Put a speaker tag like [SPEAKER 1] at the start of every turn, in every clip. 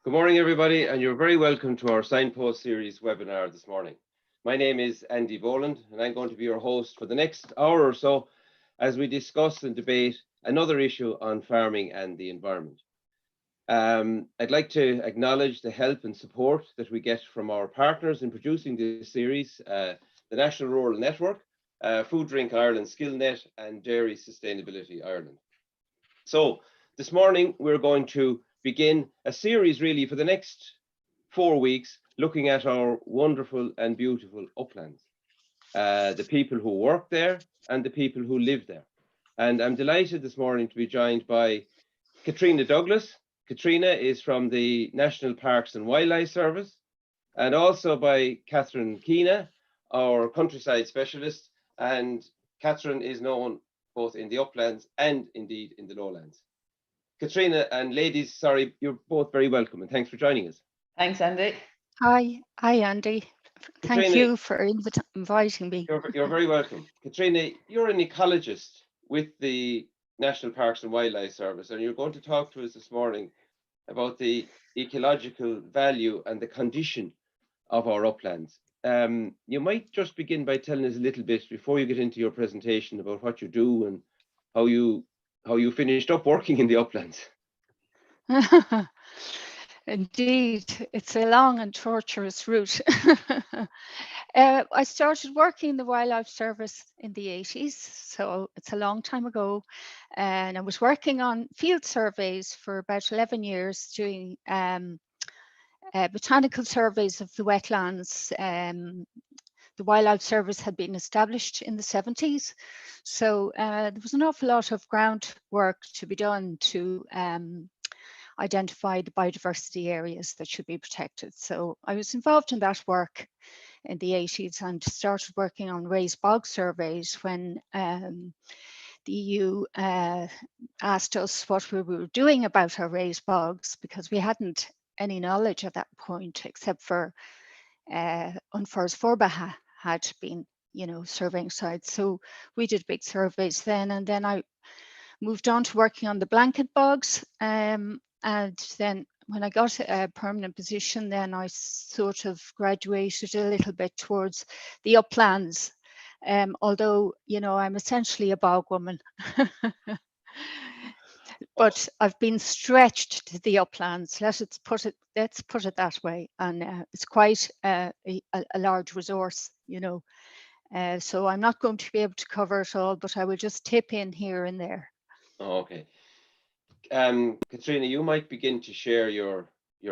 [SPEAKER 1] Good morning, everybody, and you're very welcome to our Signpost Series Webinar this morning. My name is Andy Boland, and I'm going to be your host for the next hour or so as we discuss and debate another issue on farming and the environment. I'd like to acknowledge the help and support that we get from our partners in producing this series, the National Rural Network, Food Drink Ireland, SkillNet, and Dairy Sustainability Ireland. So this morning, we're going to begin a series really for the next 4 weeks, looking at our wonderful and beautiful uplands, the people who work there and the people who live there. And I'm delighted this morning to be joined by Katrina Douglas. Katrina is from the National Parks and Wildlife Service, and also by Catherine Keena, our countryside specialist. And Catherine is known both in the uplands and indeed in the lowlands. Katrina and ladies, sorry, you're both very welcome, and thanks for joining us.
[SPEAKER 2] Thanks, Andy.
[SPEAKER 3] Hi, Andy. Thank
[SPEAKER 1] Katrina,
[SPEAKER 3] you for inviting me.
[SPEAKER 1] You're very welcome. Katrina, you're an ecologist with the National Parks and Wildlife Service, and you're going to talk to us this morning about the ecological value and the condition of our uplands. You might just begin by telling us a little bit before you get into your presentation about what you do and how you finished up working in the uplands.
[SPEAKER 3] Indeed, it's a long and torturous route. I started working in the Wildlife Service in the 80s, so it's a long time ago. And I was working on field surveys for about 11 years, doing botanical surveys of the wetlands. The Wildlife Service had been established in the 70s, so there was an awful lot of groundwork to be done to identify the biodiversity areas that should be protected. So I was involved in that work in the 80s and started working on raised bog surveys when the EU asked us what we were doing about our raised bogs, because we hadn't any knowledge at that point except for Unfors Forba had been, surveying sites. So we did big surveys then, and then I moved on to working on the blanket bogs. And then when I got a permanent position, then I sort of graduated a little bit towards the uplands. Although, I'm essentially a bog woman. But I've been stretched to the uplands. Let's put it that way. And it's quite a large resource, so I'm not going to be able to cover it all, but I will just tip in here and there.
[SPEAKER 1] Oh, okay. Katrina, you might begin to share your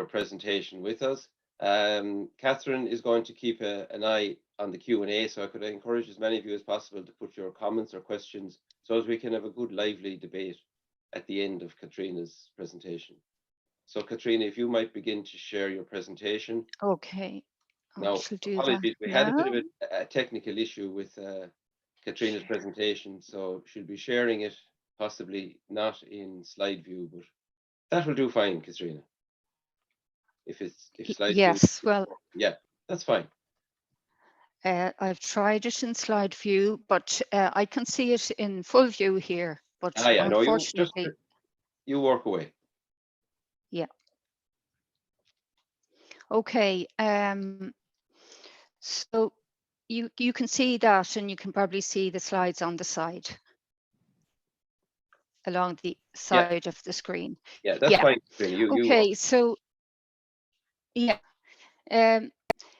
[SPEAKER 1] presentation with us. Catherine is going to keep an eye on the Q&A, so I could encourage as many of you as possible to put your comments or questions so as we can have a good lively debate at the end of Katrina's presentation. So Katrina, if you might begin to share your presentation.
[SPEAKER 3] Okay.
[SPEAKER 1] Now, apologies, we had a bit of a technical issue with Katrina's presentation, so she'll be sharing it possibly not in slide view, but that will do fine, Katrina. If slide
[SPEAKER 3] yes,
[SPEAKER 1] view,
[SPEAKER 3] well,
[SPEAKER 1] yeah, that's fine.
[SPEAKER 3] I've tried it in slide view, but I can see it in full view here. But
[SPEAKER 1] yeah,
[SPEAKER 3] unfortunately,
[SPEAKER 1] you work away.
[SPEAKER 3] Yeah. Okay. So you can see that, and you can probably see the slides on the side, along the side of the screen.
[SPEAKER 1] Yeah, that's fine.
[SPEAKER 3] Okay, so yeah.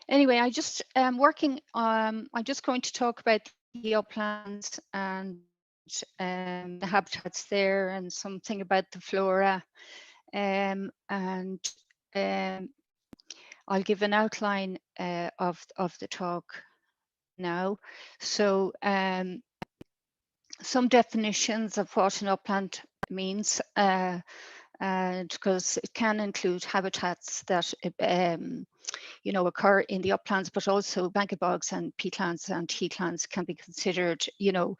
[SPEAKER 3] Anyway, I just working. I'm just going to talk about the uplands and the habitats there, and something about the flora, and I'll give an outline of the talk now. So some definitions of what an upland means, because it can include habitats that occur in the uplands, but also blanket bogs and peatlands and heathlands can be considered, in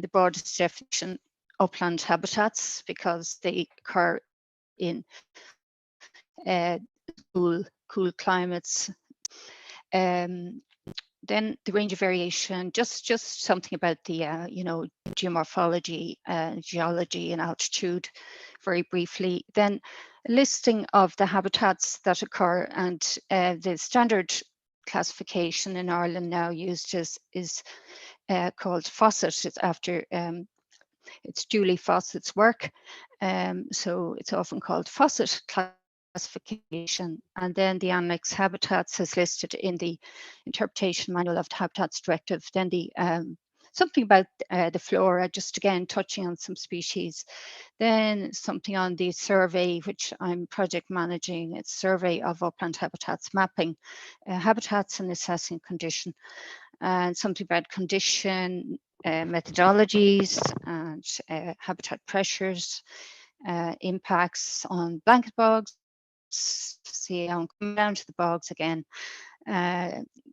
[SPEAKER 3] the broadest definition, upland habitats, because they occur in cool climates. Then the range of variation, just something about the geomorphology, geology and altitude very briefly. Then a listing of the habitats that occur, and the standard classification in Ireland now used is called Fawcett. It's after it's Julie Fawcett's work, so it's often called Fawcett classification. And then the annex habitats is listed in the interpretation manual of the Habitats Directive. Then the something about the flora, just again touching on some species. Then something on the survey, which I'm project managing. It's survey of upland habitats, mapping habitats and assessing condition. And something about condition, methodologies, and habitat pressures, impacts on blanket bogs. See, I'm coming down to the bogs again.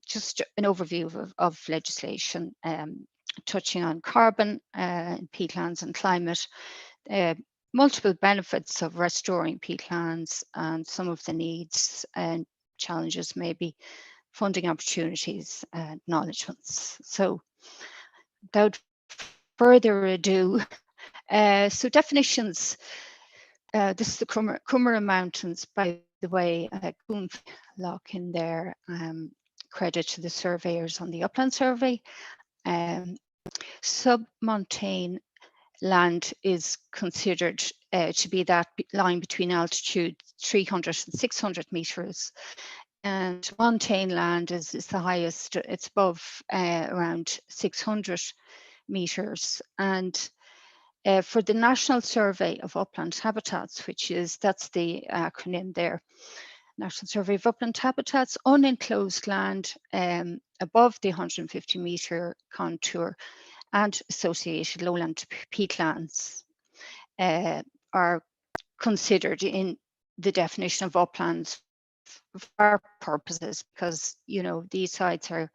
[SPEAKER 3] Just an overview of legislation, touching on carbon, peatlands and climate, multiple benefits of restoring peatlands, and some of the needs and challenges, maybe funding opportunities, acknowledgements. So without further ado, so definitions. This is the Cumara Mountains, by the way, lock in there, credit to the surveyors on the Upland Survey. Submontane land is considered to be that line between altitude 300 and 600 meters. And montane land is the highest, it's above around 600 meters. And for the National Survey of Upland Habitats, that's the acronym there, National Survey of Upland Habitats, unenclosed land above the 150 metre contour and associated lowland peatlands are considered in the definition of uplands for our purposes, because these sites are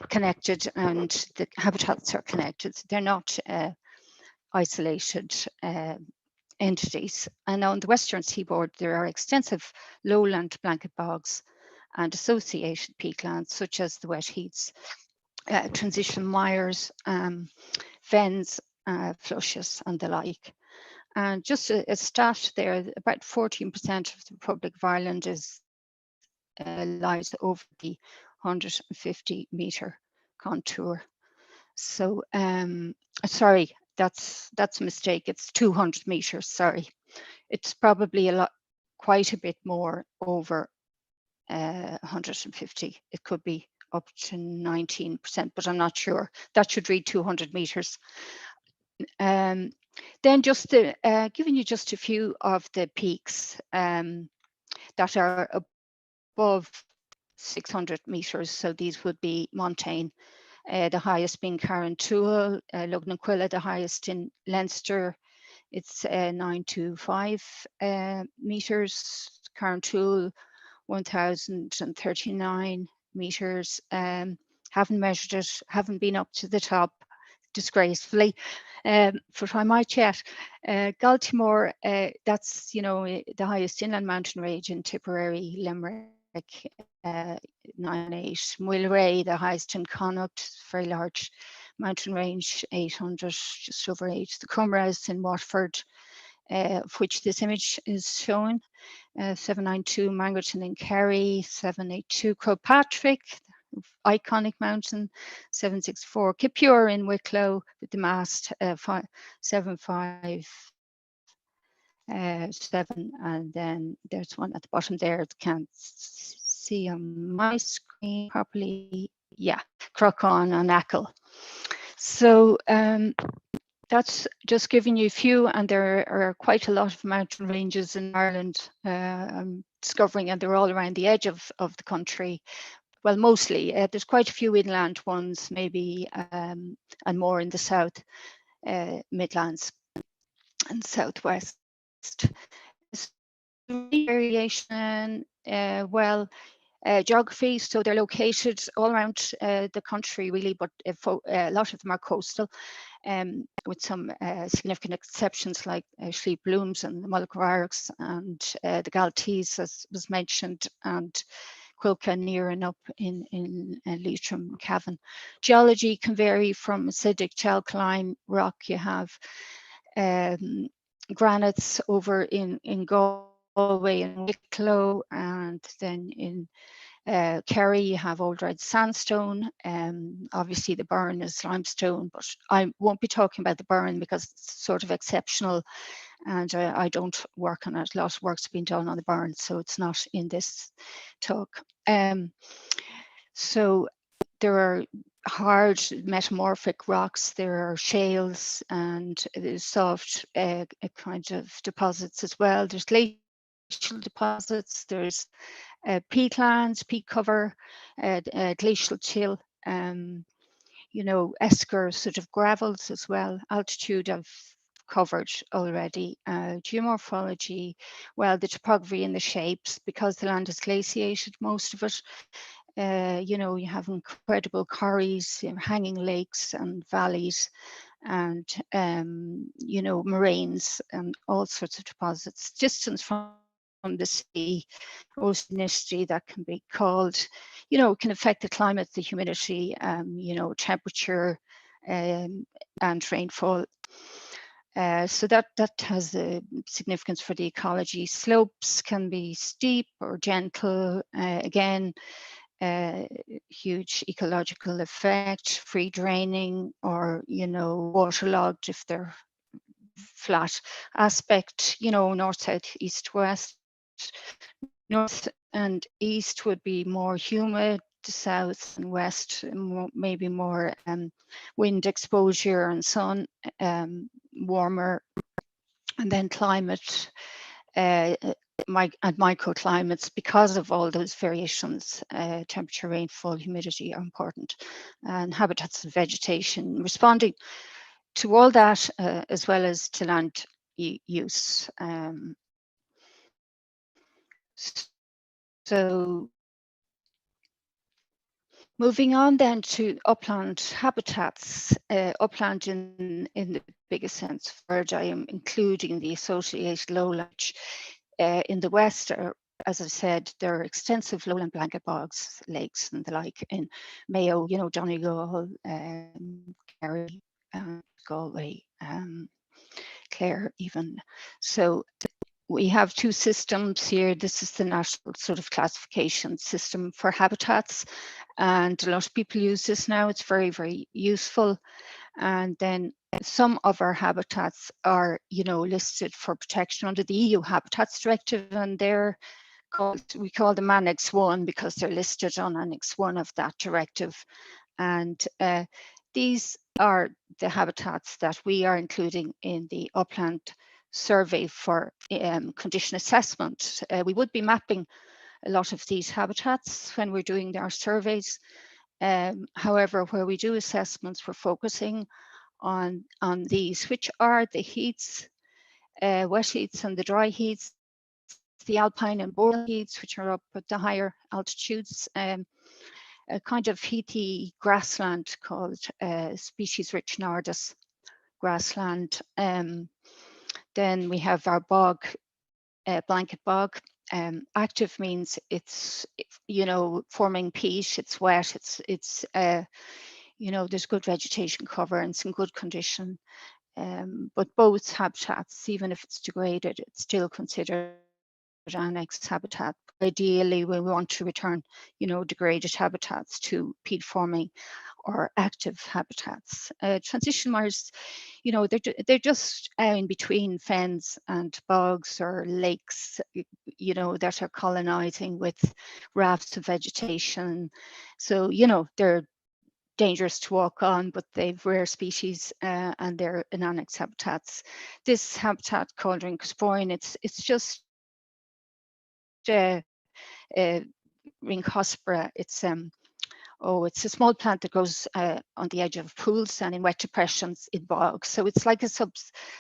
[SPEAKER 3] connected and the habitats are connected. They're not isolated entities. And on the western seaboard, there are extensive lowland blanket bogs and associated peatlands, such as the wet heaths, transition mires, fens, flushes, and the like. And just a stat there, about 14% of the Republic of Ireland lies over the 150 metre contour. So, sorry, that's a mistake. It's 200 meters. Sorry, it's probably quite a bit more over 150. It could be up to 19%, but I'm not sure. That should read 200 meters. Then just giving you just a few of the peaks that are above 600 meters. So these would be montane. The highest being Carrauntoohil, Lugnaquilla, the highest in Leinster. It's 925 meters. Carrauntoohil, 1039 meters. Haven't measured it, haven't been up to the top, disgracefully, but I might yet. Galtymore, that's the highest inland mountain range in Tipperary, Limerick, 9.8. Mulray, the highest in Connacht, very large mountain range, 800, just over 8. The Cumras in Watford, of which this image is shown, 792. Mangerton in Kerry, 782. Crowpatrick, iconic mountain, 764. Kipure in Wicklow with the mast, 757, and then there's one at the bottom there that can't see on my screen properly. Yeah, Crocon and Ackle. So that's just giving you a few, and there are quite a lot of mountain ranges in Ireland I'm discovering, and they're all around the edge of the country. Well, mostly. There's quite a few inland ones, maybe, and more in the south, Midlands and southwest. Variation, geography, so they're located all around the country, really, but a lot of them are coastal, with some significant exceptions like Slieve Blooms and the Mullaghrairks and the Galtees, as was mentioned, and Quilca near and up in Leitrim, Cavan. Geology can vary from acidic to alkaline rock. You have granites over in Galway and Wicklow, and then in Kerry you have old red sandstone. Obviously the Burren is limestone, but I won't be talking about the Burren because it's sort of exceptional, and I don't work on it. A lot of work's been done on the Burren, so it's not in this talk. So there are hard metamorphic rocks, there are shales, and there's soft kind of deposits as well. There's glacial deposits, there's peatlands, peat cover, glacial till, you know, esker sort of gravels as well. Altitude I've covered already. Geomorphology, well, the topography and the shapes, because the land is glaciated, most of it. You know, you have incredible corries, hanging lakes and valleys, and you know, moraines and all sorts of deposits. Distance from the sea, oceanicity that can be called, you know, can affect the climate, the humidity, you know, temperature, and rainfall. So that has a significance for the ecology. Slopes can be steep or gentle. Again, huge ecological effect, free draining, or, you know, waterlogged if they're flat aspect, you know, north, south, east, west. North and east would be more humid, south and west maybe more wind exposure and sun, warmer. And then climate, and microclimates, because of all those variations, temperature, rainfall, humidity are important, and habitats and vegetation responding to all that, as well as to land use. So moving on then to upland habitats, upland in the biggest sense, where I am including the associated lowland. In the west, as I said, there are extensive lowland blanket bogs, lakes and the like in Mayo, you know, Donegal, Kerry, Galway, Clare even. So we have two systems here. This is the national sort of classification system for habitats, and a lot of people use this now. It's very, very useful. And then some of our habitats are, you know, listed for protection under the EU Habitats Directive, and they're called, we call them Annex 1 because they're listed on Annex 1 of that directive. And these are the habitats that we are including in the upland survey for condition assessment. We would be mapping a lot of these habitats when we're doing our surveys. However, where we do assessments, we're focusing on these, which are the heaths, wet heaths and the dry heaths, the alpine and boreal heaths, which are up at the higher altitudes, a kind of heathy grassland called species-rich nardus grassland. Then we have our bog, blanket bog. Active means it's, you know, forming peat, it's wet, it's you know, there's good vegetation cover and some good condition. But both habitats, even if it's degraded, it's still considered annexed habitat. Ideally, we want to return, you know, degraded habitats to peat forming or active habitats. Transition marshes, you know, they're just in between fens and bogs or lakes, you know, that are colonizing with rafts of vegetation. So, you know, they're dangerous to walk on, but they've rare species and they're in annexed habitats. This habitat called Rincosporion, it's just Rincospora. It's it's a small plant that grows on the edge of pools and in wet depressions in bogs. So it's like a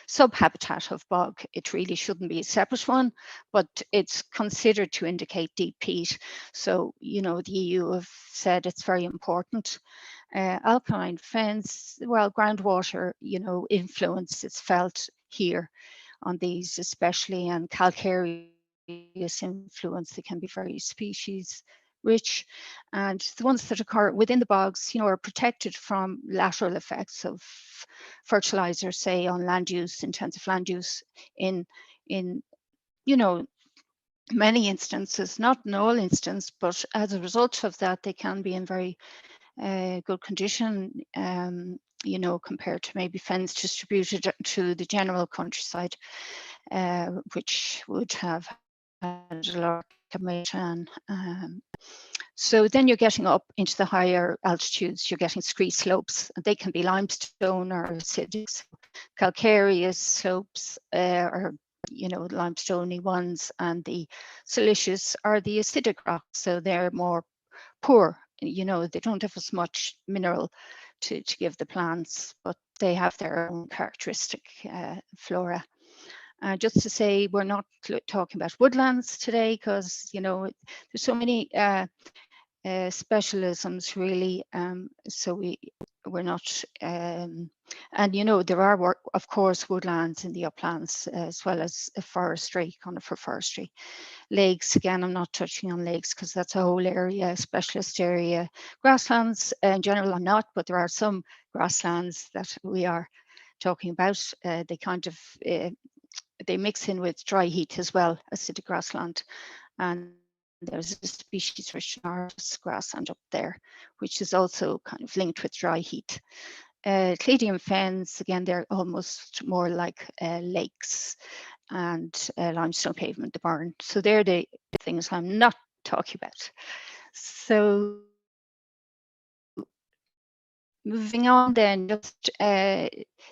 [SPEAKER 3] sub-habitat of bog. It really shouldn't be a separate one, but it's considered to indicate deep peat. So, you know, the EU have said it's very important. Alkaline fens, well, groundwater, you know, influence is felt here on these especially, and calcareous influence. They can be very species rich, and the ones that occur within the bogs, are protected from lateral effects of fertilizer, say on land use, intensive land use, in you know many instances, not in all instances, but as a result of that, they can be in very good condition, compared to maybe fens distributed to the general countryside, which would have had a lot of commission. So then you're getting up into the higher altitudes, you're getting scree slopes, and they can be limestone or acidic. Calcareous slopes or limestoney ones, and the silicious are the acidic rocks, so they're more poor. They don't have as much mineral to give the plants, but they have their own characteristic flora. Just to say, we're not talking about woodlands today, because there's so many specialisms really. So we're not, and there are, of course, woodlands in the uplands, as well as forestry, conifer forestry. Lakes, again, I'm not touching on lakes because that's a whole area, specialist area. Grasslands in general I'm not, but there are some grasslands that we are talking about. They kind of they mix in with dry heat as well, acidic grassland, and there's a species rich Norris grassland up there, which is also kind of linked with dry heat. Cladium fens, again, they're almost more like lakes, and limestone pavement, the burn. So they're the things I'm not talking about. So moving on then, just the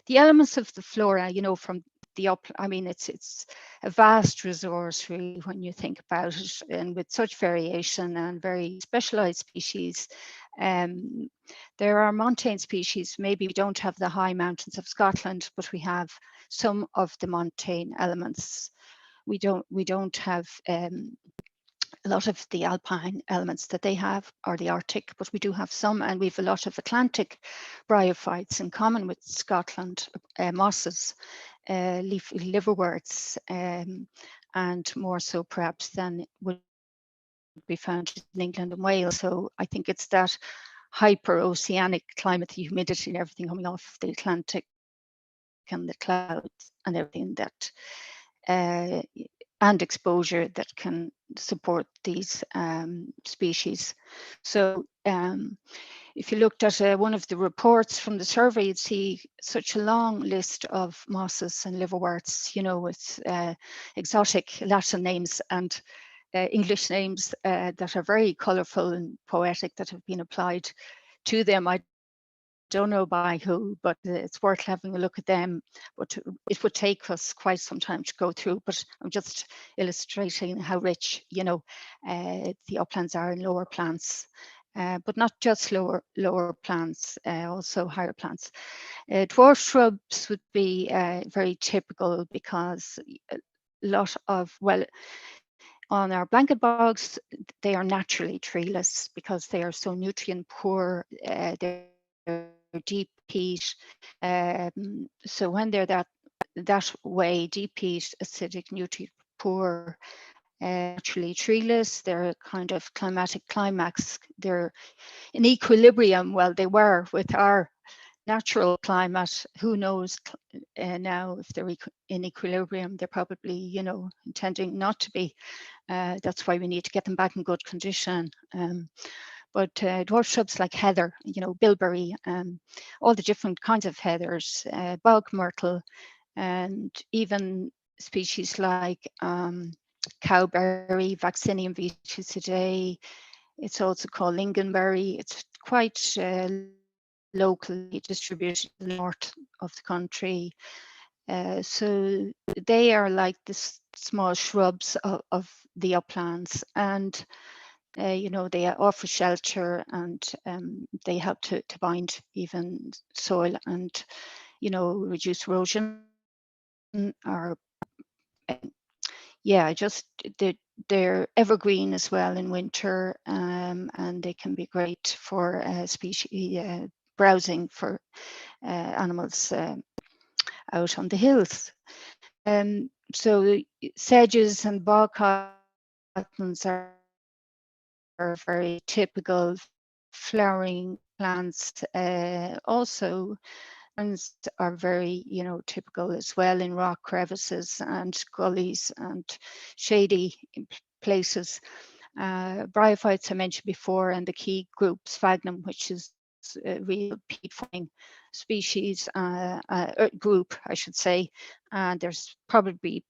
[SPEAKER 3] elements of the flora, from the up, I mean, it's a vast resource really when you think about it, and with such variation and very specialized species. There are montane species. Maybe we don't have the high mountains of Scotland, but we have some of the montane elements. We don't have a lot of the alpine elements that they have, or the Arctic, but we do have some, and we have a lot of Atlantic bryophytes in common with Scotland, mosses, liverworts, and more so perhaps than would be found in England and Wales. So I think it's that hyper-oceanic climate, the humidity and everything coming off the Atlantic and the clouds and everything that and exposure that can support these species. So if you looked at one of the reports from the survey, you'd see such a long list of mosses and liverworts, with exotic Latin names and English names that are very colourful and poetic, that have been applied to them. I don't know by who, but it's worth having a look at them. But it would take us quite some time to go through. But I'm just illustrating how rich, the uplands are in lower plants, but not just lower plants, also higher plants. Dwarf shrubs would be very typical, because a lot of, well, on our blanket bogs, they are naturally treeless because they are so nutrient poor. They're deep peat. So when they're that way, deep peat, acidic, nutrient poor, naturally treeless, they're kind of climatic climax. They're in equilibrium. Well, they were with our natural climate. Who knows now if they're in equilibrium? They're probably, intending not to be. That's why we need to get them back in good condition. But dwarf shrubs like heather, bilberry, all the different kinds of heathers, bog myrtle, and even species like cowberry, Vaccinium vitiscidae. It's also called lingonberry. It's quite locally distributed in the north of the country. So they are like the small shrubs of the uplands, and they offer shelter, and they help to bind even soil, and reduce erosion, or just they're evergreen as well in winter, and they can be great for species browsing for animals out on the hills. So sedges and bog cottons are very typical. Flowering plants also are very, typical as well in rock crevices and gullies and shady places. Bryophytes I mentioned before, and the key group sphagnum, which is a real peat-forming species group, I should say. And there's probably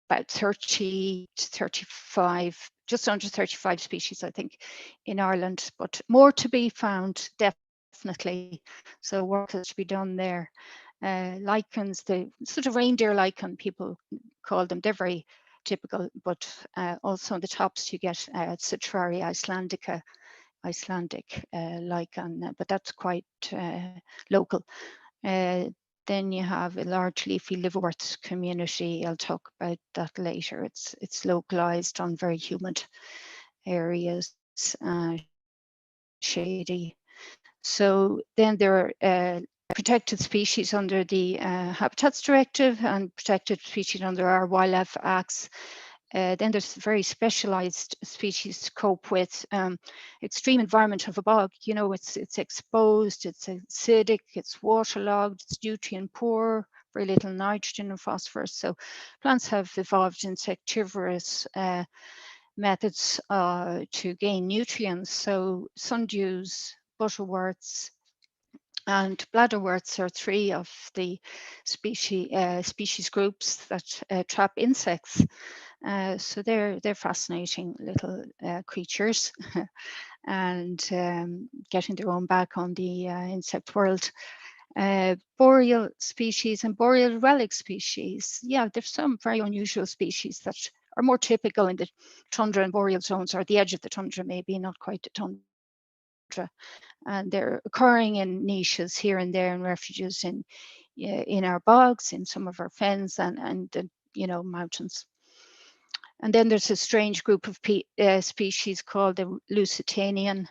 [SPEAKER 3] about 30 to 35, just under 35 species, I think, in Ireland, but more to be found, definitely. So work has to be done there. Lichens, the sort of reindeer lichen, people call them, they're very typical, but also on the tops you get Citraria Icelandica, Icelandic lichen, but that's quite local. Then you have a large leafy liverwort community. I'll talk about that later. It's localized on very humid areas, shady. So then there are protected species under the Habitats Directive and protected species under our Wildlife Acts. Then there's very specialized species to cope with extreme environment of a bog. It's exposed, it's acidic, it's waterlogged, it's nutrient poor, very little nitrogen and phosphorus. So plants have evolved insectivorous methods to gain nutrients. So sundews, butterworts, and bladderworts are three of the species groups that trap insects. So they're fascinating little creatures and getting their own back on the insect world. Boreal species and boreal relic species. Yeah, there's some very unusual species that are more typical in the tundra and boreal zones, or the edge of the tundra, maybe not quite the tundra. And they're occurring in niches here and there in refuges in our bogs, in some of our fens, and mountains. And then there's a strange group of species called the Lusitanian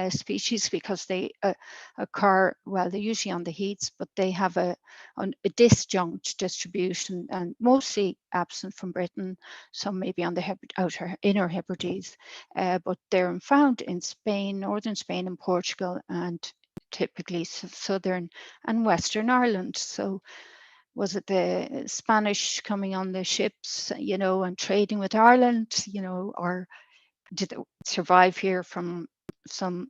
[SPEAKER 3] species, because they occur, well, they're usually on the heaths, but they have a disjunct distribution and mostly absent from Britain, some maybe on the inner Hebrides, but they're found in Spain, northern Spain and Portugal, and typically southern and western Ireland. So was it the Spanish coming on the ships, and trading with Ireland, or did it survive here from some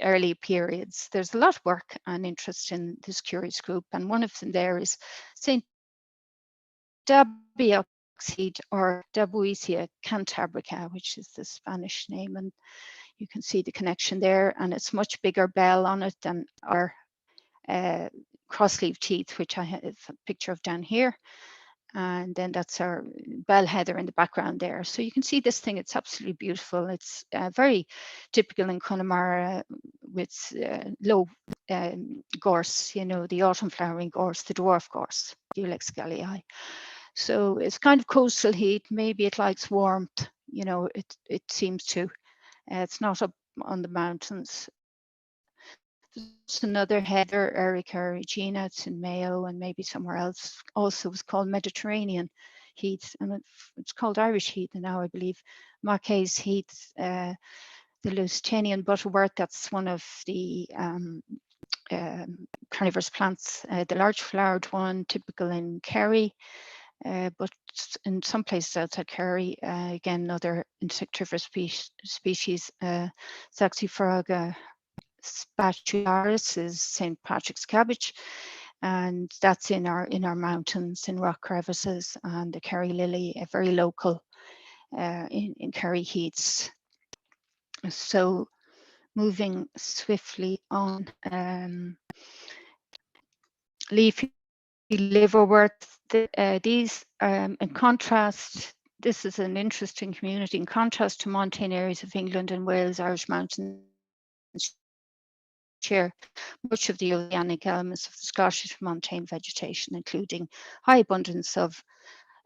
[SPEAKER 3] early periods? There's a lot of work and interest in this curious group, and one of them there is St. Dabioxide, or Dabuisia cantabrica, which is the Spanish name, and you can see the connection there, and it's much bigger bell on it than our crossleaf teeth, which I have a picture of down here. And then that's our bell heather in the background there. So you can see this thing, it's absolutely beautiful. It's very typical in Connemara with low gorse, the autumn flowering gorse, the dwarf gorse, Ulex gallii. So it's kind of coastal heat. Maybe it likes warmth, it seems to. It's not up on the mountains. There's another heather, Erica regina, it's in Mayo and maybe somewhere else. Also, was called Mediterranean heath, and it's called Irish heath now, I believe. Marquez heath, the Lusitanian butterwort, that's one of the carnivorous plants, the large flowered one, typical in Kerry, but in some places outside Kerry, again, another insectivorous species, Saxifraga spatularis is St. Patrick's cabbage, and that's in our mountains, in rock crevices, and the Kerry lily, a very local in Kerry heaths. So moving swiftly on, leafy liverwort. These, in contrast, this is an interesting community. In contrast to montane areas of England and Wales, Irish mountains share much of the organic elements of the Scottish montane vegetation, including high abundance of,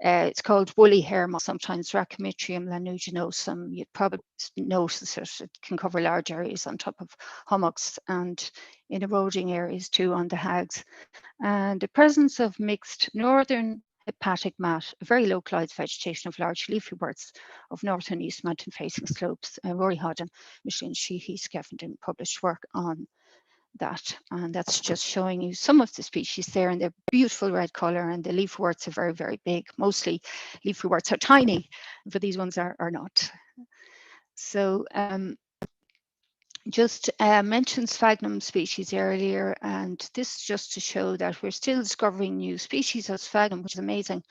[SPEAKER 3] it's called woolly hair moss, sometimes Racemitrium lanuginosum. You'd probably notice it can cover large areas on top of hummocks and in eroding areas too on the hags. And the presence of mixed northern hepatic mat, a very localised vegetation of large leafy worts of north and east mountain facing slopes. Rory Hodden, Micheline Sheehy, Skeffington published work on that, and that's just showing you some of the species there, and they're beautiful red color, and the leaf worts are very, very big. Mostly leafy worts are tiny, but these ones are not. So just mentioned sphagnum species earlier, and this is just to show that we're still discovering new species of sphagnum, which is amazing.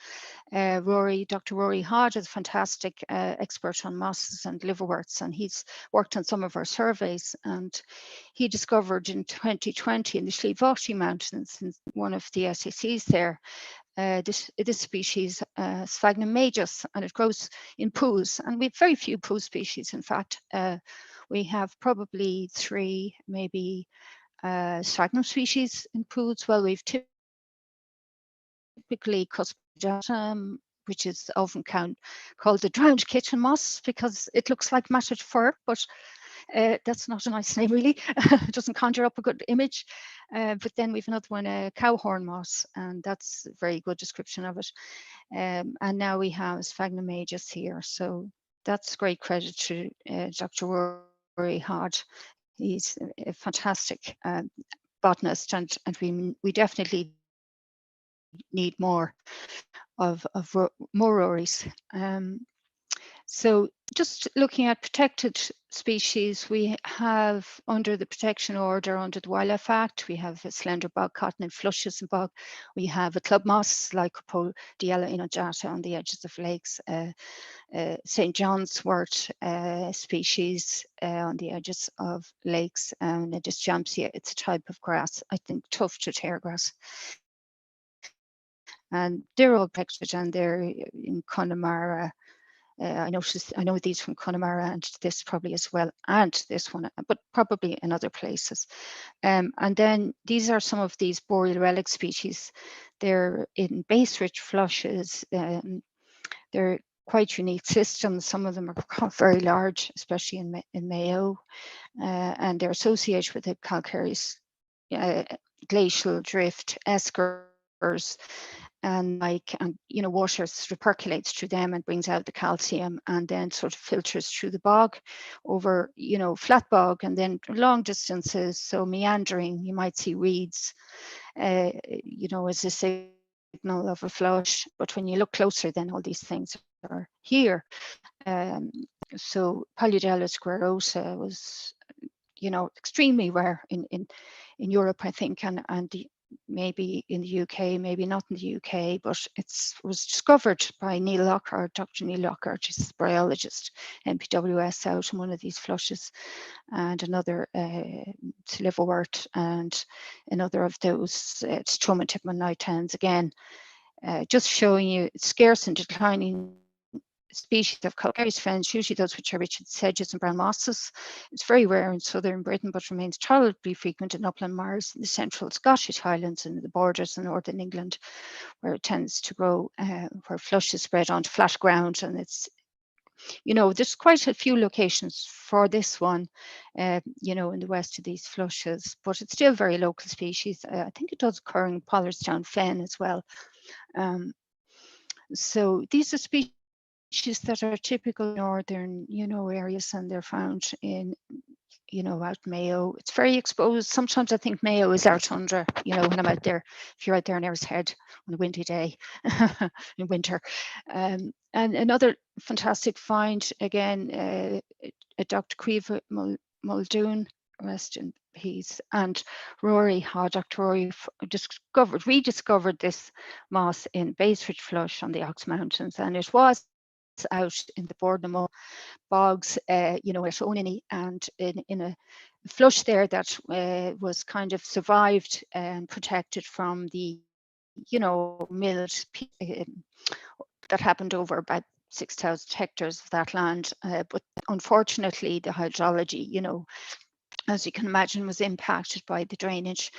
[SPEAKER 3] Dr. Rory Hodge is a fantastic expert on mosses and liverworts, and he's worked on some of our surveys, and he discovered in 2020 in the Slievotty Mountains, in one of the SACs there, this species, Sphagnum majus, and it grows in pools, and we have very few pool species. In fact, we have probably 3, maybe sphagnum species in pools. Well, we've typically cuspidatum, which is often called the drowned kitchen moss because it looks like matted fur, but that's not a nice name really. It doesn't conjure up a good image. But then we've another one, cowhorn moss, and that's a very good description of it. And now we have sphagnum majus here. So that's great credit to Dr. Rory Hodge. He's a fantastic botanist, and we definitely need more of more Rorys. So just looking at protected species, we have under the protection order under the Wildlife Act, we have a slender bog cotton and flushes and bog. We have a club moss like Lycopodiella inundata on the edges of lakes, St. John's wort species on the edges of lakes, and a Disjampsia. It's a type of grass, I think tufted hairgrass. And they're all protected, and they're in Connemara. I know these from Connemara, and this probably as well, and this one, but probably in other places. And then these are some of these boreal relic species. They're in base-rich flushes. They're quite unique systems. Some of them are very large, especially in Mayo, and they're associated with the calcareous glacial drift, eskers, and water sort of percolates through them and brings out the calcium, and then sort of filters through the bog over flat bog, and then long distances, so meandering. You might see reeds as a signal of a flush, but when you look closer, then all these things are here. So Polyodella squarosa was extremely rare in Europe, I think, and maybe in the UK, maybe not in the UK, but it was discovered by Neil Lockhart, Dr. Neil Lockhart. He's a bryologist, MPWS, out in one of these flushes, and another liverwort, and another of those Stromatipma nitans, again, just showing you scarce and declining species of calcareous fens, usually those which are rich in sedges and brown mosses. It's very rare in southern Britain, but remains tolerably frequent in upland marshes in the central Scottish Highlands and the borders of northern England, where it tends to grow, where flushes spread onto flat ground. And it's, there's quite a few locations for this one, in the west of these flushes, but it's still very local species. I think it does occur in Pollardstown Fen as well. So these are species that are typical northern, areas, and they're found in, out Mayo. It's very exposed. Sometimes I think Mayo is our tundra, when I'm out there, if you're out there in Erris Head on a windy day in winter. And another fantastic find, again, Dr. Caoimhe Muldoon, rest in peace, and Dr. Rory rediscovered this moss in Base-Ridge Flush on the Ox Mountains, and it was out in the Bournemouth bogs, at Onini, and in a flush there that was kind of survived and protected from the, milled that happened over about 6,000 hectares of that land. But unfortunately, the hydrology, as you can imagine, was impacted by the drainage,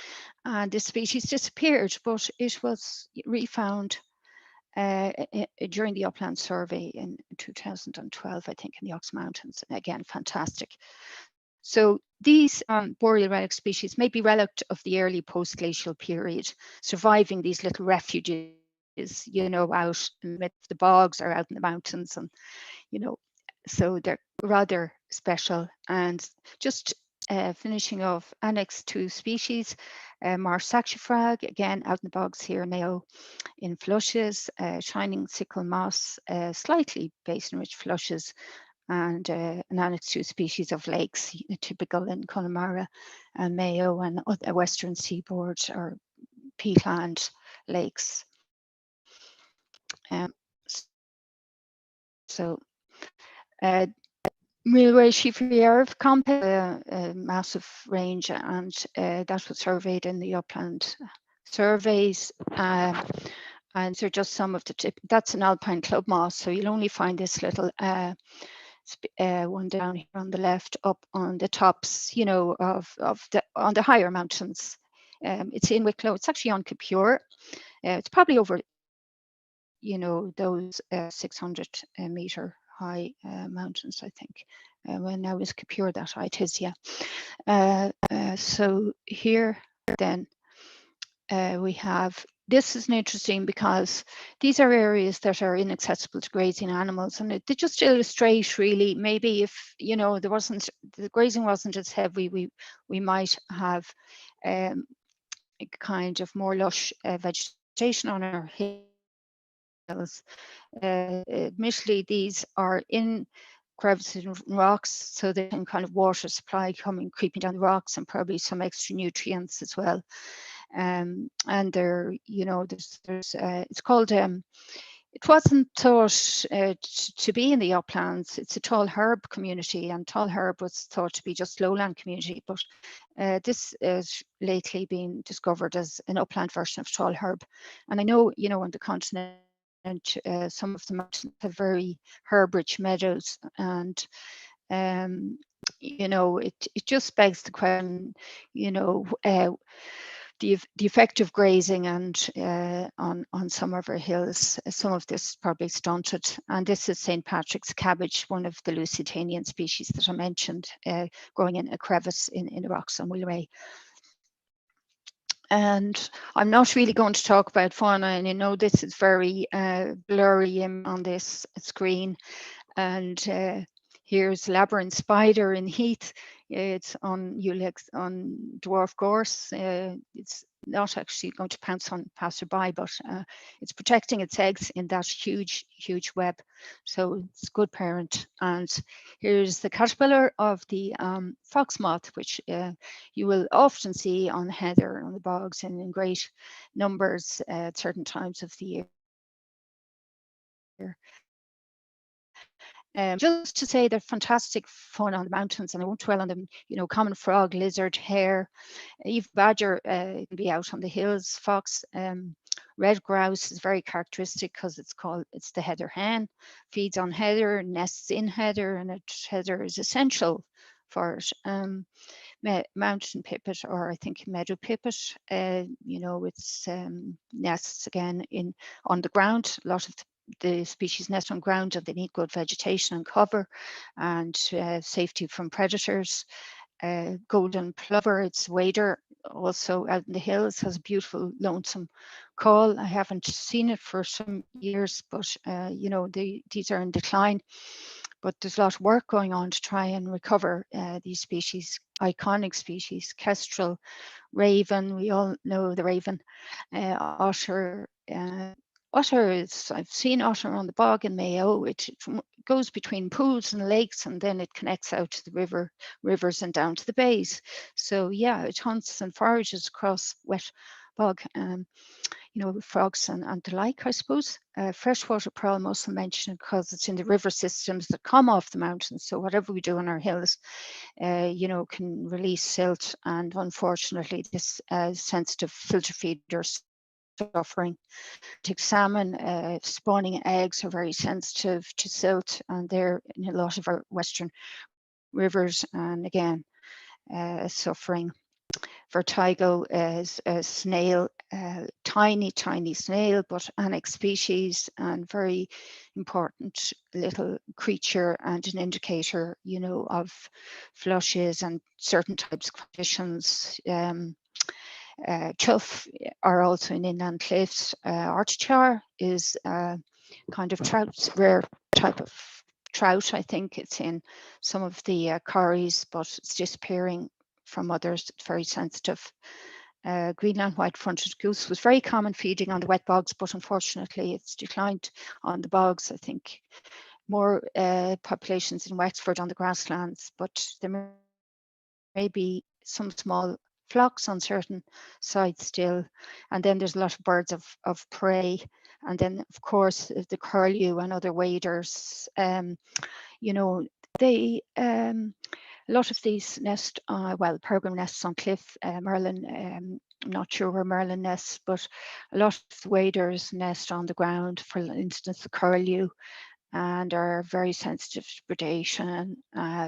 [SPEAKER 3] and this species disappeared, but it was refound during the upland survey in 2012, I think, in the Ox Mountains. Again, fantastic. So these boreal relic species may be relic of the early post-glacial period, surviving these little refuges you know, out in the midst of the bogs or out in the mountains, and you know, so they're rather special. And just finishing off, Annex 2 species, marsh saxifrag, again out in the bogs here in Mayo, in flushes, shining sickle moss, slightly basin-rich flushes, and an Annex 2 species of lakes, typical in Connemara and Mayo and western seaboard or peatland lakes. So Railway Sheafrierv compact, a massive range, and that was surveyed in the upland surveys. And they're just some of the that's an alpine club moss, so you'll only find this little one down here on the left, up on the tops, you know, on the higher mountains. It's in Wicklow. It's actually on Capure. It's probably over, you know, those 600 meter high mountains, I think. When I was Capure, that height is, yeah. So here then we have, this is interesting because these are areas that are inaccessible to grazing animals, and they just illustrate really, maybe if, you know, the grazing wasn't as heavy, we might have a kind of more lush vegetation on our hills. Admittedly, these are in crevices and rocks, so they can kind of water supply creeping down the rocks, and probably some extra nutrients as well. And there, you know, there's it's called it wasn't thought to be in the uplands. It's a tall herb community, and tall herb was thought to be just lowland community, but this has lately been discovered as an upland version of tall herb. And I know, you know, on the continent, some of the mountains have very herb-rich meadows, and you know, it just begs the question, you know, the effect of grazing and on some of our hills. Some of this probably stunted, and this is St. Patrick's cabbage, one of the Lusitanian species that I mentioned, growing in a crevice in the rocks on Wilray. And I'm not really going to talk about fauna, and you know, this is very blurry on this screen. And here's labyrinth spider in heath. It's on Ulex, on dwarf gorse. It's not actually going to pounce on passerby, but it's protecting its eggs in that huge web. So it's a good parent. And here's the caterpillar of the fox moth, which you will often see on heather, on the bogs, and in great numbers at certain times of the year. Just to say they're fantastic fun on the mountains, and I won't dwell on them. You know, common frog, lizard, hare, even badger can be out on the hills. Fox, red grouse is very characteristic because it's the heather hen, feeds on heather, nests in heather, and heather is essential for it. Mountain pipit, or I think meadow pipit, you know, it's nests again on the ground. A lot of the species nest on ground, and they need good vegetation and cover, and safety from predators. Golden plover, it's wader, also out in the hills, has a beautiful lonesome call. I haven't seen it for some years, but you know, these are in decline. But there's a lot of work going on to try and recover these species, iconic species. Kestrel, raven, we all know the raven. Otter. Otter is, I've seen otter on the bog in Mayo. It goes between pools and lakes, and then it connects out to the rivers and down to the bays. So yeah, it hunts and forages across wet bog. You know, frogs and the like, I suppose. Freshwater pearl mussel mentioned because it's in the river systems that come off the mountains. So whatever we do on our hills, you know, can release silt, and unfortunately, this sensitive filter feeder suffering. Arctic salmon spawning eggs are very sensitive to silt, and they're in a lot of our western rivers, and again, suffering. Vertigo is a snail, tiny snail, but annex species, and very important little creature, and an indicator, you know, of flushes and certain types of conditions. Chough are also in inland cliffs. Archchar is kind of rare type of trout. I think it's in some of the corries, but it's disappearing from others. It's very sensitive. Greenland white-fronted goose was very common feeding on the wet bogs, but unfortunately it's declined on the bogs. I think more populations in Wexford on the grasslands, but there may be some small flocks on certain sites still. And then there's a lot of birds of prey. And then, of course, the curlew and other waders, you know, they, a lot of these nest, well, peregrine nests on cliff, merlin, I'm not sure where merlin nests, but a lot of the waders nest on the ground, for instance, the curlew, and are very sensitive to predation.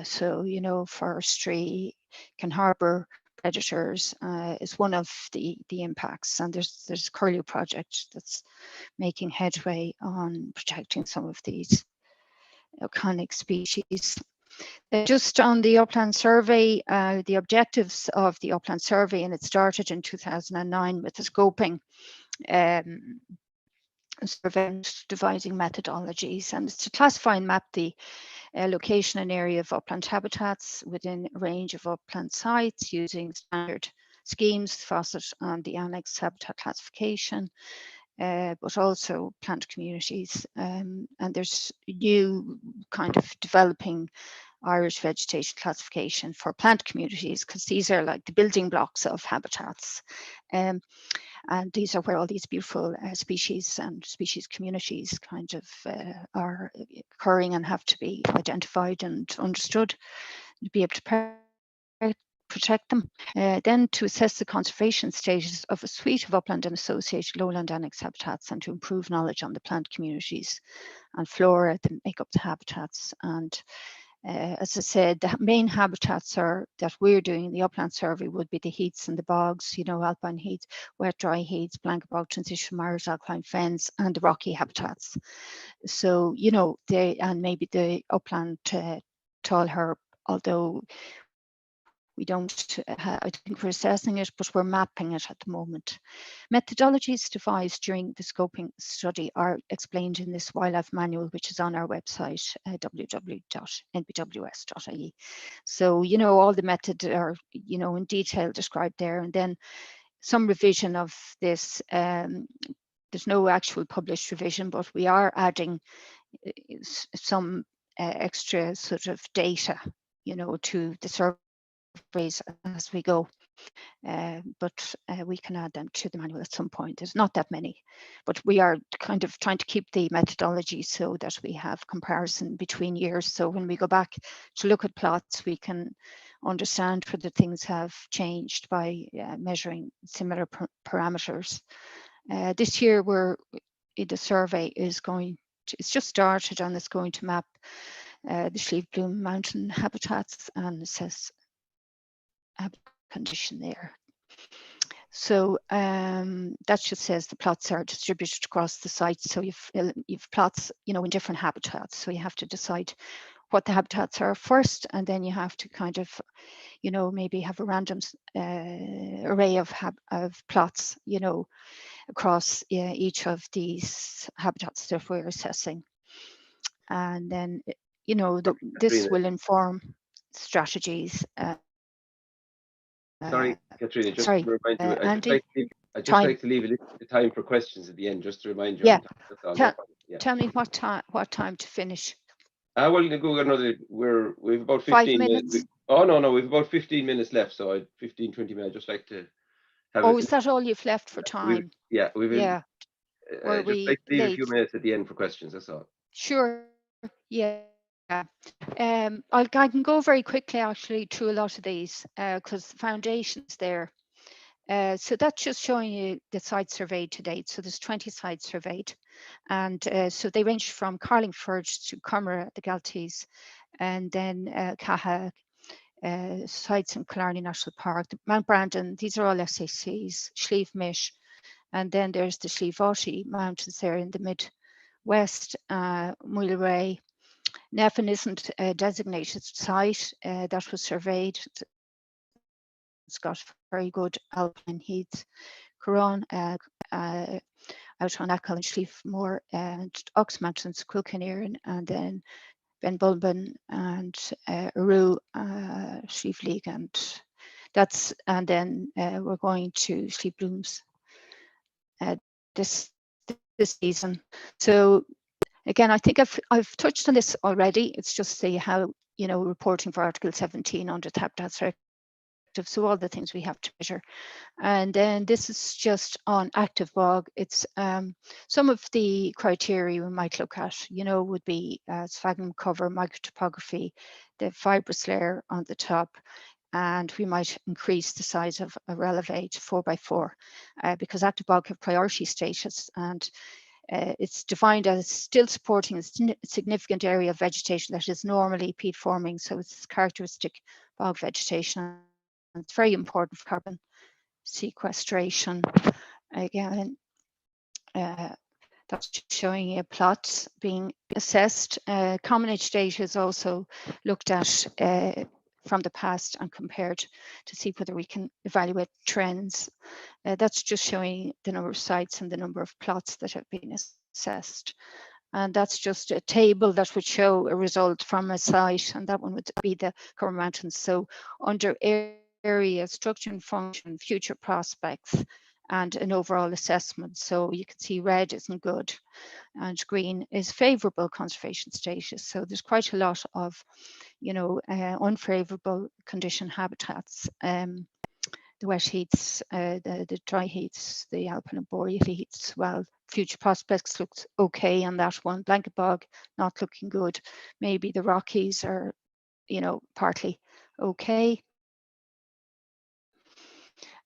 [SPEAKER 3] So, you know, forestry can harbour predators is one of the impacts. And there's a curlew project that's making headway on protecting some of these iconic species. Just on the Upland Survey, the objectives of the Upland Survey, and it started in 2009 with the scoping survey devising methodologies, and it's to classify and map the location and area of upland habitats within a range of upland sites using standard schemes, Fawcett and the Annex Habitat Classification, but also plant communities. And there's new kind of developing Irish vegetation classification for plant communities, because these are like the building blocks of habitats. And these are where all these beautiful species and species communities kind of are occurring and have to be identified and understood to be able to protect them. Then to assess the conservation status of a suite of upland and associated lowland annex habitats, and to improve knowledge on the plant communities and flora that make up the habitats. And as I said, the main habitats that we're doing in the Upland Survey would be the heaths and the bogs, you know, alpine heaths, wet dry heaths, blanket bog, transition marshes, alkaline fens, and the rocky habitats. So, you know, and maybe the upland tall herb, although we don't, I think we're assessing it, but we're mapping it at the moment. Methodologies devised during the scoping study are explained in this wildlife manual, which is on our website, www.nbws.ie. So, you know, all the methods are, you know, in detail described there. And then some revision of this, there's no actual published revision, but we are adding some extra sort of data, you know, to the survey as we go, but we can add them to the manual at some point. There's not that many, but we are kind of trying to keep the methodology so that we have comparison between years. So when we go back to look at plots, we can understand whether things have changed by measuring similar parameters. This year, the survey is it's just started, and it's going to map the Slieve Bloom mountain habitats and assess condition there. So that just says the plots are distributed across the site. So you've plots, you know, in different habitats. So you have to decide what the habitats are first, and then you have to kind of, you know, maybe have a random array of plots, you know, across each of these habitats that we're assessing. And then, you know, this will inform strategies.
[SPEAKER 1] Sorry, Katrina, just to remind you, I'd just like to leave a little bit of time for questions at the end, just to remind you.
[SPEAKER 3] Yeah.
[SPEAKER 1] Yeah.
[SPEAKER 3] Tell me what time to finish.
[SPEAKER 1] Well, go another. We've about 15
[SPEAKER 3] 5 minutes.
[SPEAKER 1] We've about 15 minutes left, so 15, 20 minutes. I'd just like to have.
[SPEAKER 3] Oh, is that all you've left for time?
[SPEAKER 1] Yeah.
[SPEAKER 3] Were we
[SPEAKER 1] like to leave
[SPEAKER 3] late?
[SPEAKER 1] a few minutes at the end for questions. That's all.
[SPEAKER 3] Sure. Yeah. I can go very quickly actually through a lot of these because the foundation's there. So that's just showing you the sites surveyed to date. So there's 20 sites surveyed, and so they range from Carlingford to Comera, the Galties, and then Caha, sites in Killarney National Park, Mount Brandon. These are all SACs, Slieve Mish, and then there's the Slieve Aughty Mountains there in the Mid-West, Muilleray. Nevin isn't a designated site that was surveyed. It's got very good alpine heaths, Curon, out on Achill and Schlieffmore, and Ox Mountains, Quilcanerin, and then Ben Bulben and Aru, Schlieffleague, and then we're going to Schlief Blooms this season. So again, I think I've touched on this already. It's just see how, you know, reporting for Article 17 under the Habitats Directive. So all the things we have to measure. And then this is just on active bog. It's some of the criteria we might look at, you know, would be sphagnum cover, microtopography, the fibrous layer on the top, and we might increase the size of a relevate 4x4 because active bog have priority status, and it's defined as still supporting a significant area of vegetation that is normally peat forming, so it's characteristic bog vegetation. And it's very important for carbon sequestration. Again, that's showing you plots being assessed. Common age data is also looked at from the past and compared to see whether we can evaluate trends. That's just showing the number of sites and the number of plots that have been assessed. And that's just a table that would show a result from a site, and that one would be the Curragh Mountains. So under area, structure and function, future prospects, and an overall assessment. So you can see red isn't good and green is favorable conservation status. So there's quite a lot of, you know, unfavorable condition habitats. The wet heaths, the dry heaths, the alpine and boreal heaths. Well, future prospects looks okay on that one. Blanket bog not looking good. Maybe the Rockies are, you know, partly okay.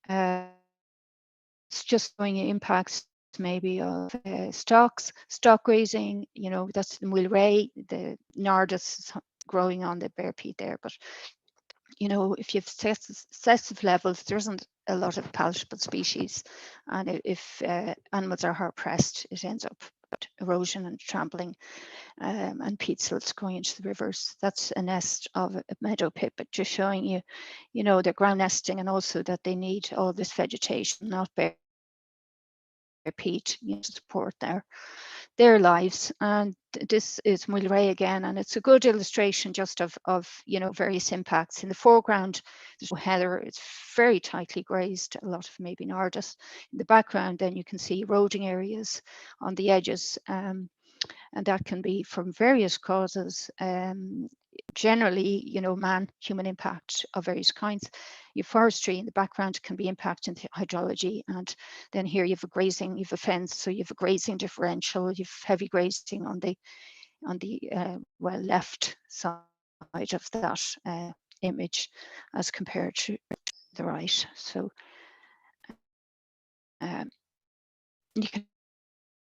[SPEAKER 3] It's just showing impacts maybe of stock grazing, you know, that's the Mulray, the Nardus is growing on the bare peat there, but you know, if you have excessive levels, there isn't a lot of palatable species, and if animals are hard pressed, it ends up with erosion and trampling and peat silts going into the rivers. That's a nest of a meadow pipit, just showing you, you know, they're ground nesting, and also that they need all this vegetation, not bare peat, you know, to support their lives. And this is Mulray again, and it's a good illustration just of you know, various impacts. In the foreground, there's heather, it's very tightly grazed, a lot of maybe Nardus. In the background, then you can see eroding areas on the edges, and that can be from various causes. Generally, you know, human impact of various kinds. Your forestry in the background can be impacting the hydrology, and then here you have a grazing, you have a fence, so you have a grazing differential, you have heavy grazing on the well, left side of that image as compared to the right. So you can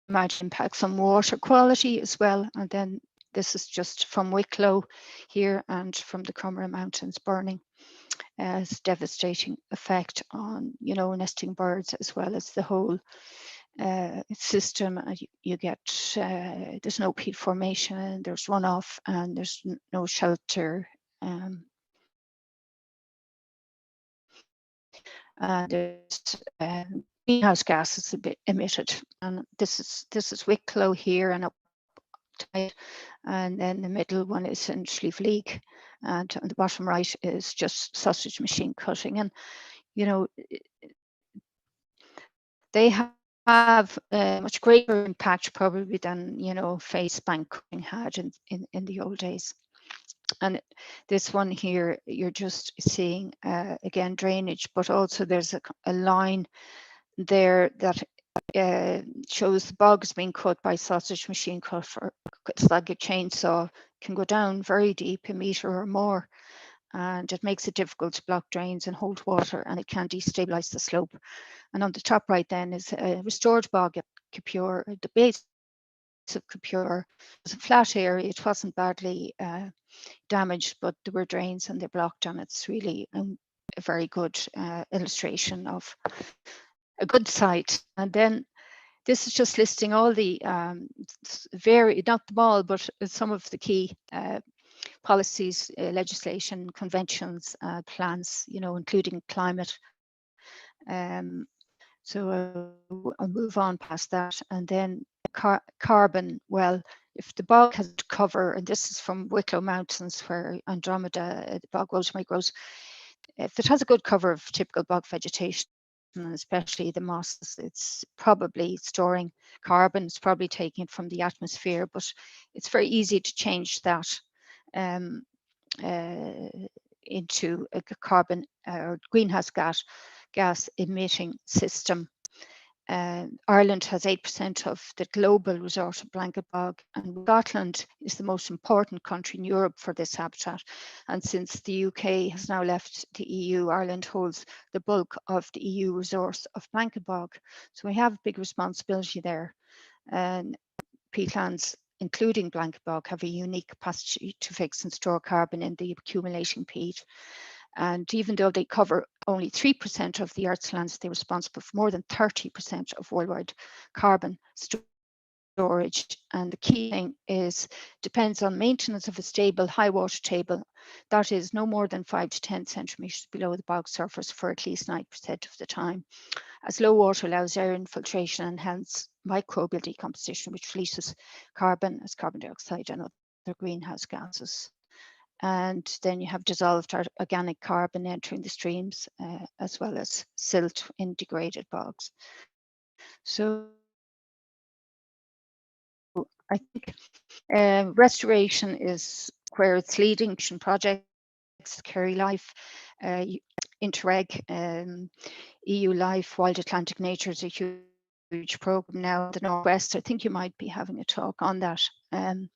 [SPEAKER 3] imagine impacts on water quality as well. And then this is just from Wicklow here and from the Cromera Mountains burning as devastating effect on, you know, nesting birds as well as the whole system. You get there's no peat formation, there's runoff, and there's no shelter. There's greenhouse gases a bit emitted, and this is Wicklow here and up tight, and then the middle one is in Schlieffleague, and on the bottom right is just sausage machine cutting. And you know, they have a much greater impact probably than, you know, face bank cutting had in the old days. And this one here, you're just seeing again drainage, but also there's a line there that shows the bogs being cut by sausage machine cut. It's like a chainsaw, can go down very deep, a metre or more, and it makes it difficult to block drains and hold water, and it can destabilise the slope. And on the top right then is a restored bog at Capure. The base of Capure was a flat area, it wasn't badly damaged, but there were drains and they blocked, and it's really a very good illustration of a good site. And then this is just listing all the not them all, but some of the key policies, legislation, conventions, plans, you know, including climate So I'll move on past that. And then carbon, well, if the bog has cover, and this is from Wicklow Mountains where Andromeda, the bog rosemary grows, if it has a good cover of typical bog vegetation, and especially the mosses, it's probably storing carbon. It's probably taking it from the atmosphere, but it's very easy to change that into a carbon or greenhouse gas emitting system. Ireland has 8% of the global resort of blanket bog, and Scotland is the most important country in Europe for this habitat. And since the UK has now left the EU, Ireland holds the bulk of the EU resource of blanket bog. So we have a big responsibility there. And peatlands, including blanket bog, have a unique capacity to fix and store carbon in the accumulating peat. And even though they cover only 3% of the Earth's lands, they're responsible for more than 30% of worldwide carbon storage. And the key thing is, depends on maintenance of a stable high water table, that is no more than 5 to 10 centimeters below the bog surface for at least 9% of the time, as low water allows air infiltration and hence microbial decomposition, which releases carbon as carbon dioxide and other greenhouse gases. And then you have dissolved organic carbon entering the streams, as well as silt in degraded bogs. So I think restoration is where it's leading projects, Kerry Life, Interreg, EU Life, Wild Atlantic Nature is a huge program now in the Northwest. I think you might be having a talk on that. And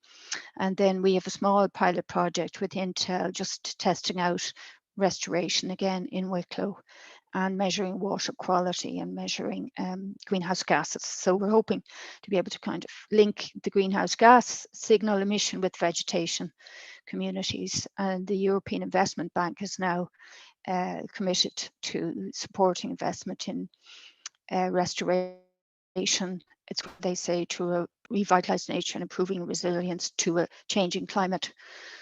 [SPEAKER 3] then we have a small pilot project with Intel just testing out restoration again in Wicklow and measuring water quality and measuring greenhouse gases. So we're hoping to be able to kind of link the greenhouse gas signal emission with vegetation communities. And the European Investment Bank is now committed to supporting investment in restoration. It's what they say, to revitalize nature and improving resilience to a changing climate.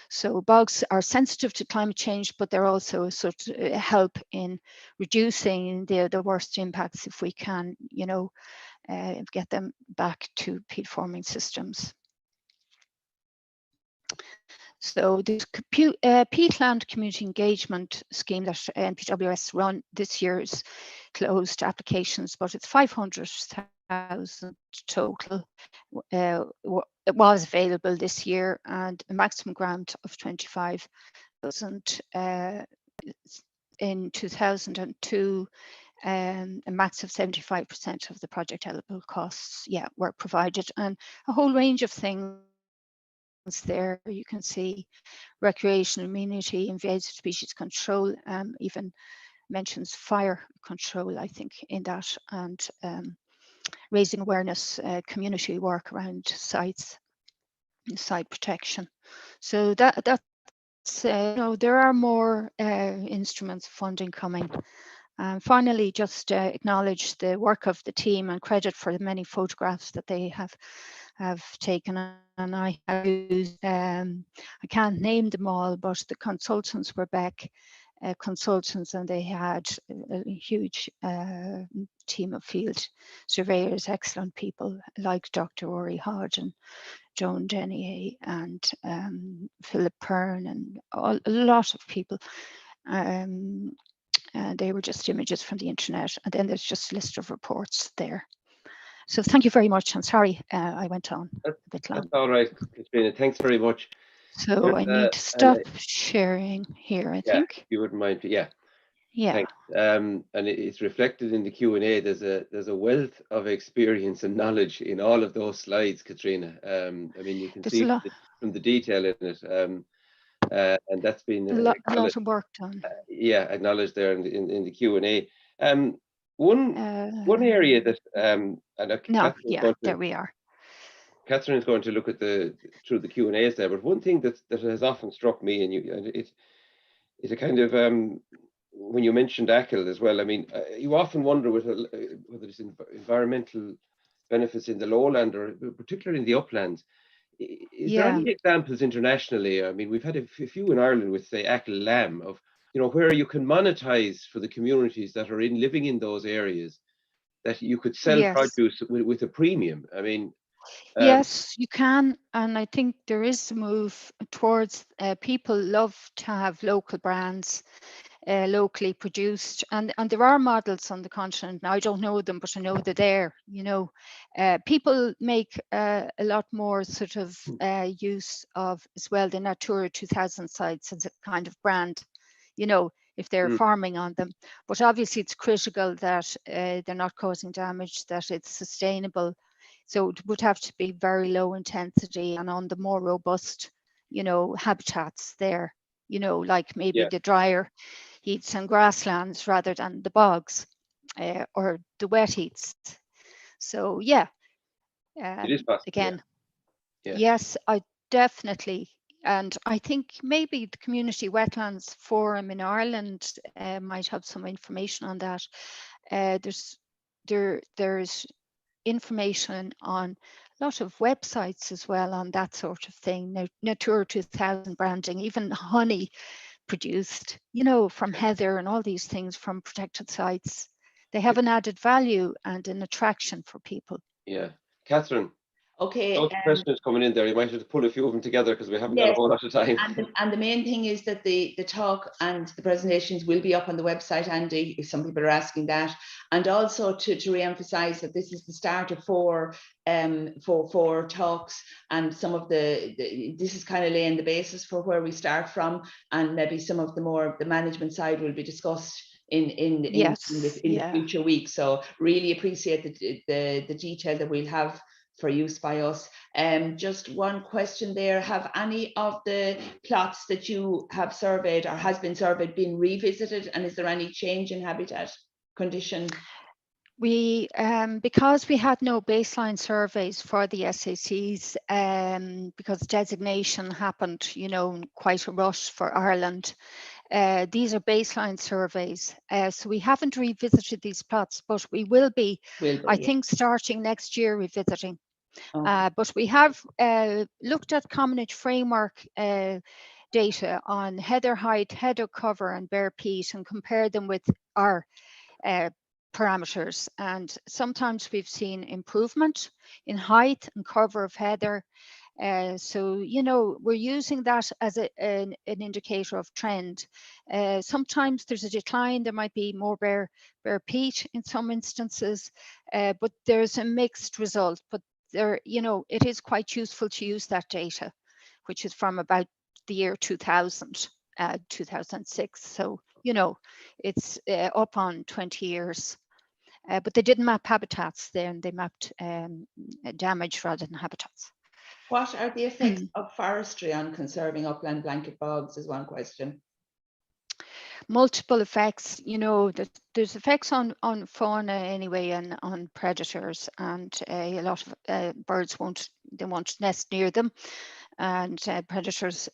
[SPEAKER 3] So bogs are sensitive to climate change, but they're also a sort of help in reducing the worst impacts if we can, get them back to peat forming systems. So the peatland community engagement scheme that NPWS run this year is closed applications, but it's 500,000 total. It was available this year, and a maximum grant of 25,000 in 2002. A max of 75% of the project eligible costs, were provided, and a whole range of things there. You can see recreational immunity, invasive species control, even mentions fire control, I think, in that, and raising awareness, community work around sites, site protection. So that's there are more instruments of funding coming. Finally, just acknowledge the work of the team and credit for the many photographs that they have taken, and I have used, I can't name them all, but the consultants were Beck consultants, and they had a huge team of field surveyors, excellent people like Dr. Rory Hodge and Joan Denier and Philip Pern and a lot of people. And they were just images from the internet, and then there's just a list of reports there. So thank you very much, and sorry I went on a bit long.
[SPEAKER 1] That's all right, Katrina. Thanks very much.
[SPEAKER 3] So I need to stop sharing here, I think.
[SPEAKER 1] If you wouldn't mind. Yeah.
[SPEAKER 3] Thanks.
[SPEAKER 1] And it's reflected in the Q&A. There's a wealth of experience and knowledge in all of those slides, Katrina. I mean, you can see from the detail in it, and that's been
[SPEAKER 3] a lot of work done.
[SPEAKER 1] Acknowledged there in the Q&A. One area that
[SPEAKER 3] there we are.
[SPEAKER 1] Catherine is going to look at through the Q&As there, but one thing that has often struck me, and it's a kind of when you mentioned ACL as well. I mean, you often wonder whether it's environmental benefits in the lowland or particularly in the uplands. Is there any examples internationally? I mean, we've had a few in Ireland with, say, ACL lamb of where you can monetize for the communities that are living in those areas, that you could sell
[SPEAKER 3] Yes.
[SPEAKER 1] produce with a premium. I mean,
[SPEAKER 3] Yes, you can, and I think there is a move towards people love to have local brands, locally produced, and there are models on the continent. Now I don't know them, but I know they're there. People make a lot more sort of use of as well the Natura 2000 sites as a kind of brand. If they're farming on them, but obviously it's critical that they're not causing damage, that it's sustainable. So it would have to be very low intensity and on the more robust, habitats there, like maybe
[SPEAKER 1] yeah,
[SPEAKER 3] the drier heaths and grasslands rather than the bogs or the wet heaths. So yeah,
[SPEAKER 1] it is possible.
[SPEAKER 3] again,
[SPEAKER 1] Yeah.
[SPEAKER 3] yes, I definitely. And I think maybe the Community Wetlands Forum in Ireland might have some information on that. There's information on a lot of websites as well on that sort of thing. Natura 2000 branding, even honey produced, from heather and all these things from protected sites. They have an added value and an attraction for people.
[SPEAKER 1] Yeah. Catherine,
[SPEAKER 2] Okay.
[SPEAKER 1] lots of questions coming in there. You might have to pull a few of them together because we haven't got a
[SPEAKER 2] Yes.
[SPEAKER 1] whole lot of time.
[SPEAKER 2] And the main thing is that the talk and the presentations will be up on the website, Andy, if some people are asking that. And also to re-emphasize that this is the start of four talks, and some of this is kind of laying the basis for where we start from, and maybe some of the management side will be discussed in the future weeks. So really appreciate the detail that we'll have for use by us. Just one question there: have any of the plots that you have surveyed or has been surveyed been revisited, and is there any change in habitat condition?
[SPEAKER 3] We, because we had no baseline surveys for the SACs, because designation happened, in quite a rush for Ireland. These are baseline surveys, so we haven't revisited these plots, but we will be, I think, starting next year revisiting.
[SPEAKER 2] Okay.
[SPEAKER 3] But we have looked at commonage framework data on heather height, heather cover, and bare peat, and compared them with our parameters. And sometimes we've seen improvement in height and cover of heather. So, we're using that as an indicator of trend. Sometimes there's a decline. There might be more bare peat in some instances, but there's a mixed result. But there, it is quite useful to use that data, which is from about the year 2000, 2006. So, it's up on 20 years. But they didn't map habitats then, they mapped damage rather than habitats.
[SPEAKER 2] What are the effects of forestry on conserving upland blanket bogs is one question.
[SPEAKER 3] Multiple effects, there's effects on fauna anyway, and on predators, and a lot of birds won't nest near them, and predators,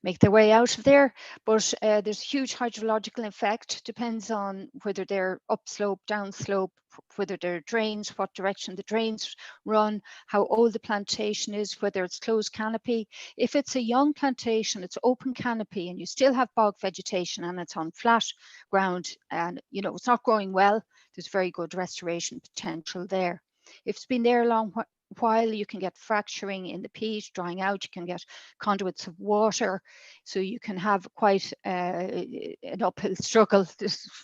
[SPEAKER 3] make their way out of there. But there's huge hydrological effect, depends on whether they're upslope, downslope, whether they're drains, what direction the drains run, how old the plantation is, whether it's closed canopy. If it's a young plantation, it's open canopy, and you still have bog vegetation, and it's on flat ground, and it's not growing well, there's very good restoration potential there. If it's been there a long while, you can get fracturing in the peat, drying out, you can get conduits of water, so you can have quite an uphill struggle,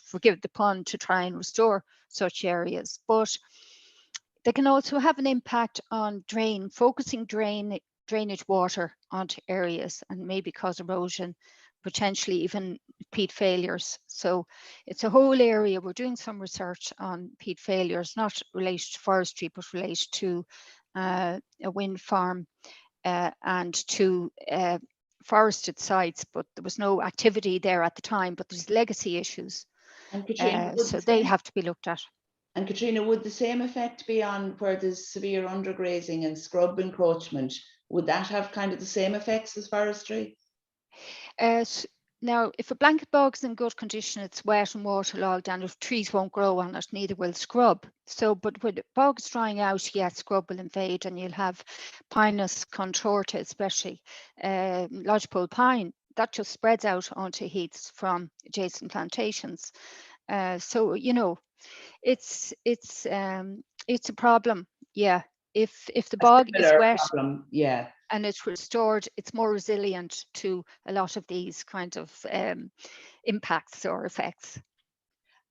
[SPEAKER 3] forgive the pun, to try and restore such areas. But they can also have an impact on focusing drainage water onto areas, and maybe cause erosion, potentially even peat failures. So it's a whole area. We're doing some research on peat failures, not related to forestry, but related to a wind farm and to forested sites, but there was no activity there at the time, but there's legacy issues.
[SPEAKER 2] And Katrina,
[SPEAKER 3] so they have to be looked at.
[SPEAKER 2] And Katrina, would the same effect be on where there's severe undergrazing and scrub encroachment? Would that have kind of the same effects as forestry?
[SPEAKER 3] Now, if a blanket bog is in good condition, it's wet and waterlogged, and if trees won't grow on it, neither will scrub. So, but when the bog is drying out, yes, scrub will invade, and you'll have Pinus contorta, especially lodgepole pine that just spreads out onto heaths from adjacent plantations. So you know, it's a problem. Yeah, if the bog is wet
[SPEAKER 2] problem, yeah,
[SPEAKER 3] and it's restored, it's more resilient to a lot of these kind of impacts or effects.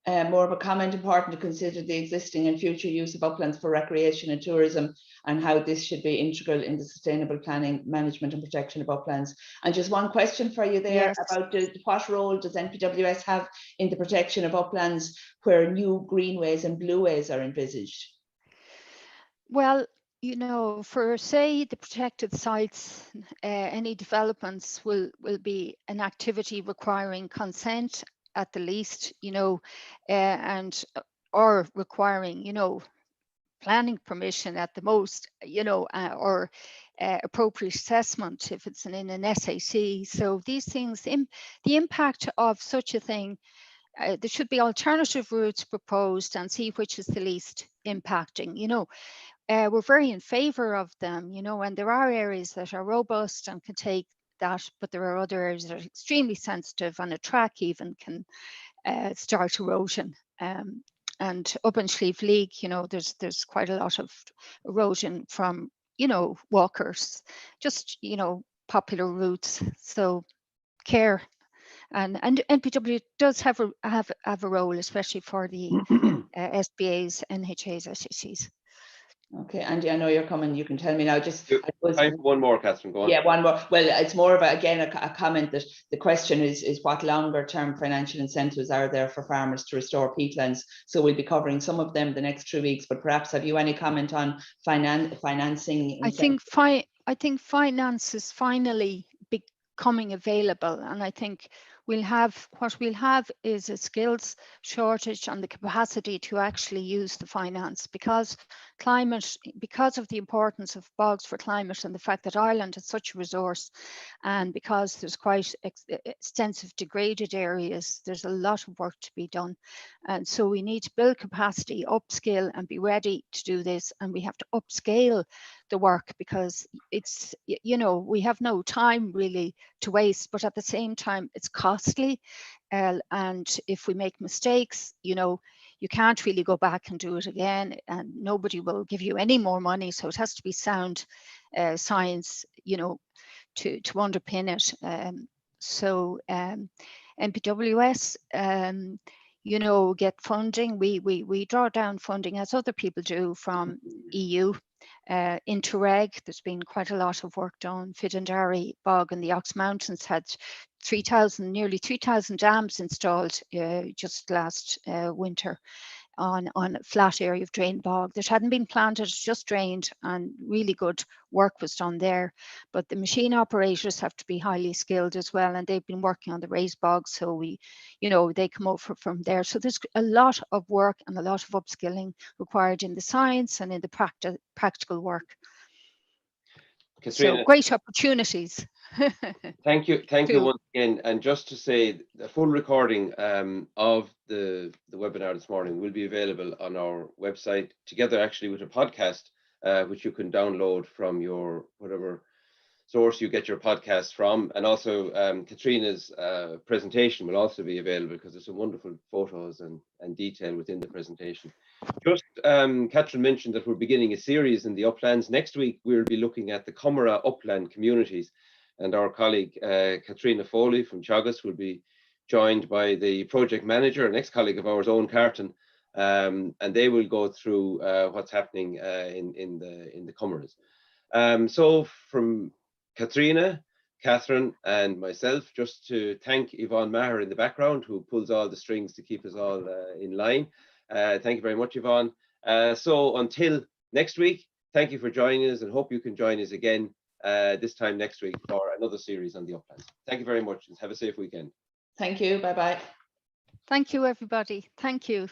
[SPEAKER 2] More of a comment: important to consider the existing and future use of uplands for recreation and tourism, and how this should be integral in the sustainable planning, management and protection of uplands. And just one question for you there, yes, about what role does NPWS have in the protection of uplands where new greenways and blueways are envisaged?
[SPEAKER 3] Well, you know, for say the protected sites, any developments will be an activity requiring consent at the least, you know, and or requiring, you know, planning permission at the most, you know, or appropriate assessment if it's in an SAC. So these things, the impact of such a thing, there should be alternative routes proposed and see which is the least impacting, you know. We're very in favor of them, you know, and there are areas that are robust and can take that, but there are other areas that are extremely sensitive, and a track even can start erosion. And up in Slieve League, you know, there's quite a lot of erosion from, you know, walkers, just, you know, popular routes. So care, and NPW does have a role, especially for the SBAs, NHAs, SCCs.
[SPEAKER 2] Okay, Andy, I know you're coming. You can tell me now. Just
[SPEAKER 1] time for one more, Catherine. Go on.
[SPEAKER 2] Yeah, one more. Well, it's more of a comment that the question is what longer term financial incentives are there for farmers to restore peatlands? So we'll be covering some of them the next 3 weeks. But perhaps have you any comment on financing?
[SPEAKER 3] I think finance is finally becoming available, and I think we'll have is a skills shortage and the capacity to actually use the finance, because of the importance of bogs for climate and the fact that Ireland is such a resource, and because there's quite extensive degraded areas, there's a lot of work to be done. And so we need to build capacity, upskill, and be ready to do this. And we have to upscale the work, because it's, you know, we have no time really to waste, but at the same time it's costly, and if we make mistakes, you know, you can't really go back and do it again, and nobody will give you any more money. So it has to be sound science, you know, to underpin it. So NPWS, you know, get funding. We draw down funding, as other people do, from EU. Interreg, there's been quite a lot of work done. Fidandari Bog and the Ox Mountains had nearly 3,000 dams installed just last winter on a flat area of drained bog that hadn't been planted, just drained, and really good work was done there. But the machine operators have to be highly skilled as well, and they've been working on the raised bogs, so they come over from there. So there's a lot of work and a lot of upskilling required in the science and in the practical work.
[SPEAKER 1] Katrina,
[SPEAKER 3] so great opportunities.
[SPEAKER 1] Thank you once again. And just to say, the full recording of the webinar this morning will be available on our website, together actually with a podcast, which you can download from your whatever source you get your podcast from. And also Katrina's presentation will also be available, because there's some wonderful photos and detail within the presentation. Just Catherine mentioned that we're beginning a series in the uplands. Next week we'll be looking at the Comera upland communities, and our colleague Katrina Foley from Teagasc will be joined by the project manager, an ex-colleague of ours, Owen Carton, and they will go through what's happening in the Comeras. So from Katrina, Catherine and myself, just to thank Yvonne Maher in the background, who pulls all the strings to keep us all in line. Thank you very much, Yvonne. So until next week, thank you for joining us, and hope you can join us again this time next week for another series on the uplands. Thank you very much, and have a safe weekend.
[SPEAKER 2] Thank you. Bye-bye.
[SPEAKER 3] Thank you, everybody. Thank you.